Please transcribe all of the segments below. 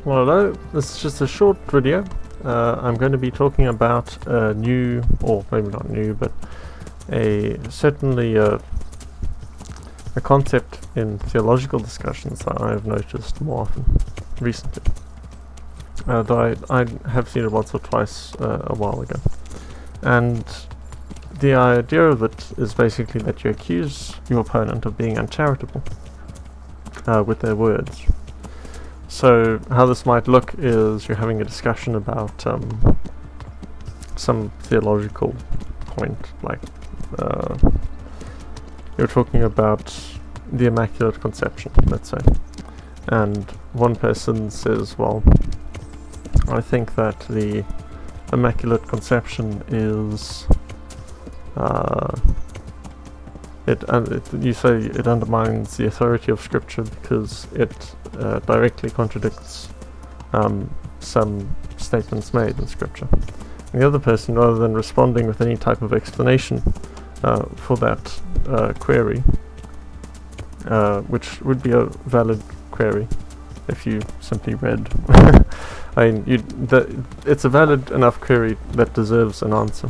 Well, hello, this is just a short video. I'm going to be talking about a new, or maybe not new, but certainly a concept in theological discussions that I have noticed more often recently. Though I have seen it once or twice a while ago. And the idea of it is basically that you accuse your opponent of being uncharitable with their words. So how this might look is you're having a discussion about some theological point, like you're talking about the Immaculate Conception, let's say, and one person says, well, I think that the Immaculate Conception is you say it undermines the authority of Scripture because it directly contradicts some statements made in Scripture. And the other person, rather than responding with any type of explanation for that query, which would be a valid query if you simply read, I mean, it's a valid enough query that deserves an answer.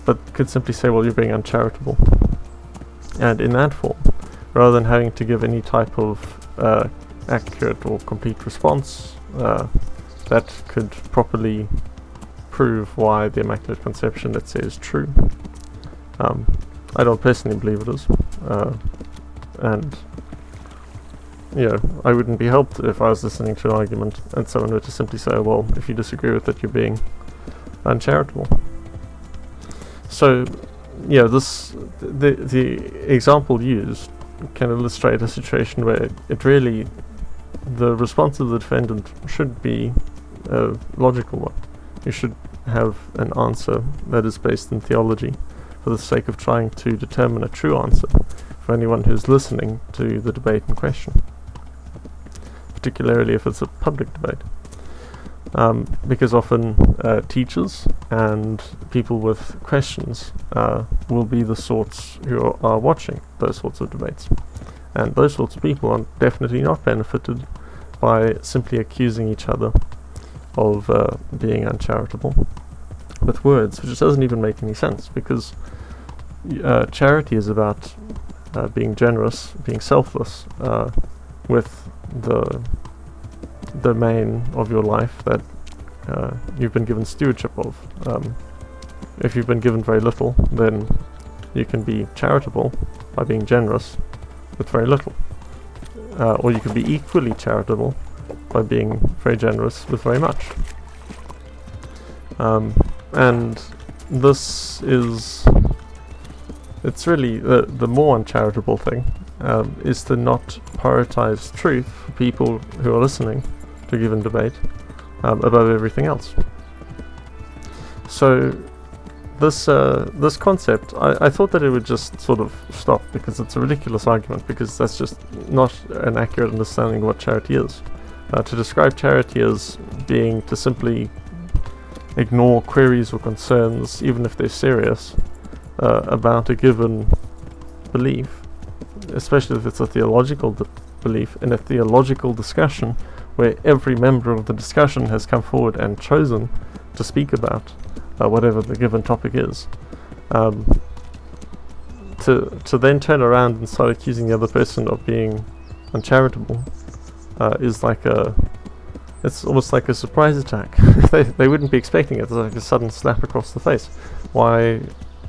But could simply say, well, you're being uncharitable. And in that form, rather than having to give any type of accurate or complete response that could properly prove why the Immaculate Conception, let's say, is true. I don't personally believe it is. And, you know, I wouldn't be helped if I was listening to an argument and someone were to simply say, well, if you disagree with it, you're being uncharitable. So, yeah, the example used can illustrate a situation where it really, the response of the defendant should be a logical one. You should have an answer that is based in theology for the sake of trying to determine a true answer for anyone who's listening to the debate in question, particularly if it's a public debate. Because often teachers and people with questions will be the sorts who are watching those sorts of debates. And those sorts of people are definitely not benefited by simply accusing each other of being uncharitable with words, which doesn't even make any sense, because charity is about being generous, being selfless with the domain of your life that you've been given stewardship of. If you've been given very little, then you can be charitable by being generous with very little. Or you can be equally charitable by being very generous with very much. And this is, it's really the more uncharitable thing, is to not prioritize truth for people who are listening to a given debate above everything else. So this concept, I thought that it would just sort of stop, because it's a ridiculous argument, because that's just not an accurate understanding of what charity is. To describe charity as being to simply ignore queries or concerns, even if they're serious, about a given belief, especially if it's a theological belief, in a theological discussion where every member of the discussion has come forward and chosen to speak about whatever the given topic is, to then turn around and start accusing the other person of being uncharitable is like it's almost like a surprise attack. they wouldn't be expecting it. It's like a sudden slap across the face. Why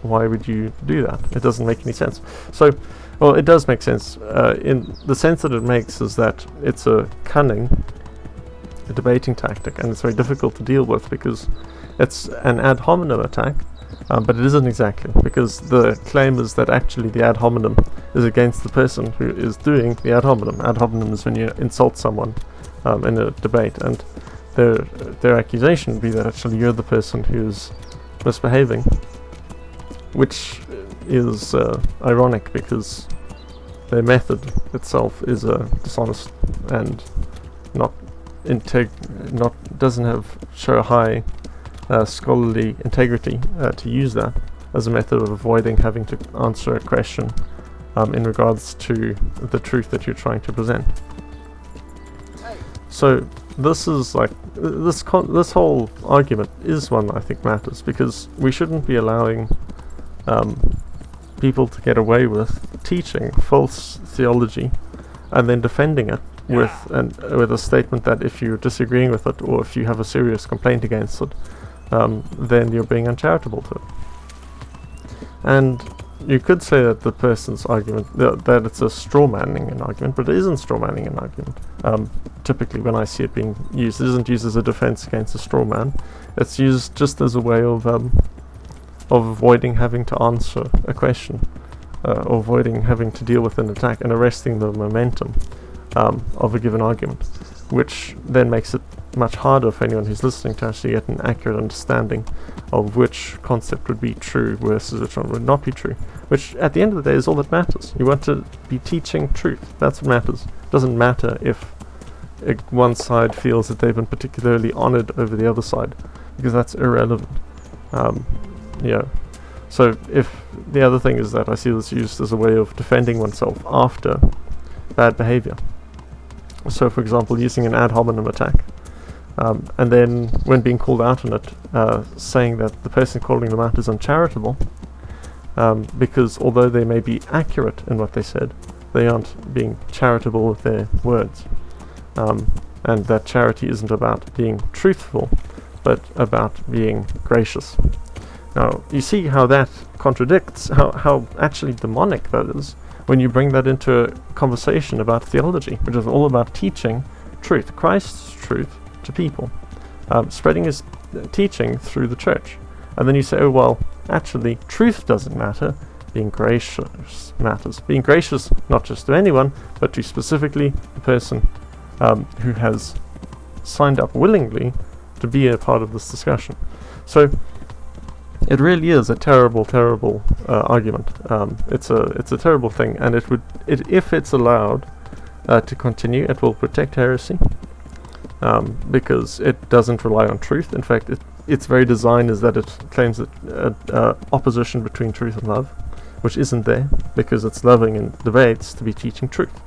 would you do that? It doesn't make any sense. So, well, it does make sense. In the sense that it makes is that it's a debating tactic, and it's very difficult to deal with because it's an ad hominem attack, but it isn't exactly, because the claim is that actually the ad hominem is against the person who is doing the ad hominem. Ad hominem is when you insult someone in a debate, and their accusation would be that actually you're the person who's misbehaving, which is ironic because their method itself is dishonest and doesn't show a high scholarly integrity to use that as a method of avoiding having to answer a question in regards to the truth that you're trying to present. So this is like this whole argument is one that I think matters, because we shouldn't be allowing people to get away with teaching false theology and then defending it with a statement that if you're disagreeing with it, or if you have a serious complaint against it, then you're being uncharitable to it. And you could say that the person's argument, that it's a straw-manning an argument, but it isn't straw-manning an argument. Typically when I see it being used, it isn't used as a defense against a straw man. It's used just as a way of avoiding having to answer a question, or avoiding having to deal with an attack and arresting the momentum of a given argument, which then makes it much harder for anyone who's listening to actually get an accurate understanding of which concept would be true versus which one would not be true, which at the end of the day is all that matters. You want to be teaching truth. That's what matters. It doesn't matter if one side feels that they've been particularly honored over the other side, because that's irrelevant. So if the other thing is that I see this used as a way of defending oneself after bad behavior. So for example, using an ad hominem attack, and then when being called out on it, saying that the person calling them out is uncharitable, because although they may be accurate in what they said, they aren't being charitable with their words. And that charity isn't about being truthful, but about being gracious. Now, you see how that contradicts, how actually demonic that is, when you bring that into a conversation about theology, which is all about teaching truth, Christ's truth, to people, spreading his teaching through the church. And then you say, oh well, actually truth doesn't matter, being gracious matters. Being gracious not just to anyone, but to specifically the person who has signed up willingly to be a part of this discussion. So it really is a terrible argument. It's a terrible thing, and if it's allowed to continue, it will protect heresy, because it doesn't rely on truth. In fact, its very design is that it claims that opposition between truth and love, which isn't there, because it's loving in debates to be teaching truth,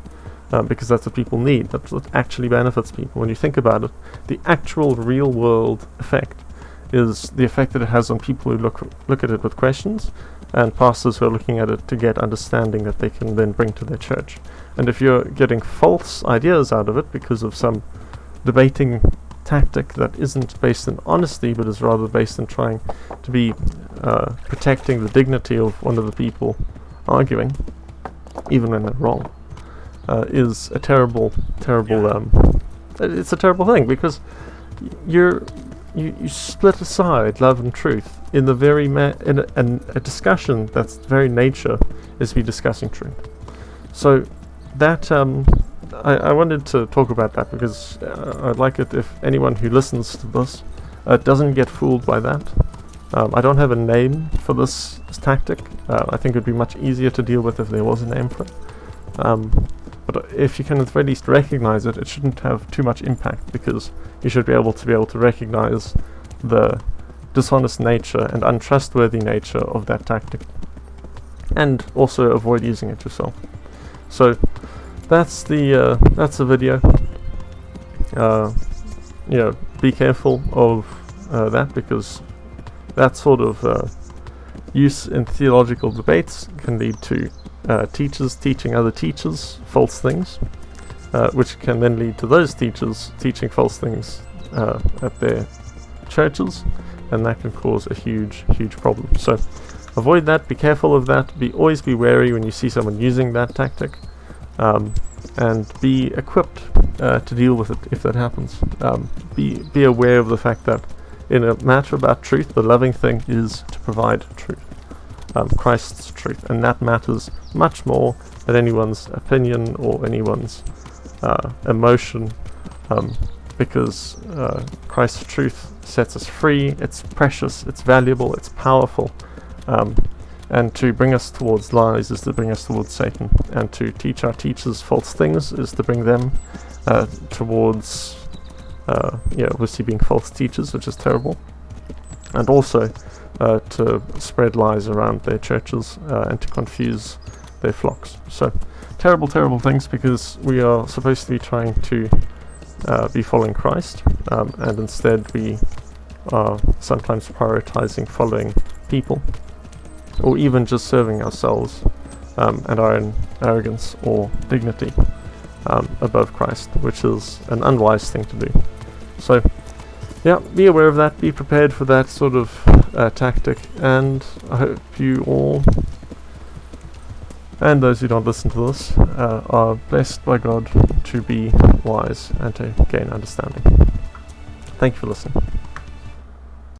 because that's what people need. That's what actually benefits people. When you think about it, the actual real world effect is the effect that it has on people who look at it with questions, and pastors who are looking at it to get understanding that they can then bring to their church. And if you're getting false ideas out of it because of some debating tactic that isn't based in honesty, but is rather based in trying to be protecting the dignity of one of the people arguing, even when they're wrong, is a terrible it's a terrible thing, because you split aside love and truth in the very in a discussion that's very nature is to be discussing truth. So that I wanted to talk about that, because I'd like it if anyone who listens to this doesn't get fooled by that. I don't have a name for this tactic. I think it would be much easier to deal with if there was a name for it. But if you can at the very least recognize it, it shouldn't have too much impact, because you should be able to recognize the dishonest nature and untrustworthy nature of that tactic, and also avoid using it yourself. So that's the video. Be careful of that, because that sort of use in theological debates can lead to teachers teaching other teachers false things, which can then lead to those teachers teaching false things at their churches, and that can cause a huge problem. So avoid that, be careful of that, always be wary when you see someone using that tactic, and be equipped to deal with it if that happens. Be aware of the fact that in a matter about truth, the loving thing is to provide truth, Christ's truth, and that matters much more than anyone's opinion or anyone's emotion, because Christ's truth sets us free. It's precious, it's valuable, it's powerful, and to bring us towards lies is to bring us towards Satan, and to teach our teachers false things is to bring them towards obviously being false teachers, which is terrible, and also to spread lies around their churches and to confuse their flocks. So terrible things, because we are supposed to be trying to be following Christ, and instead we are sometimes prioritizing following people, or even just serving ourselves and our own arrogance or dignity above Christ, which is an unwise thing to do. So yeah, be aware of that, be prepared for that sort of tactic, and I hope you all, and those who don't listen to this, are blessed by God to be wise and to gain understanding. Thank you for listening.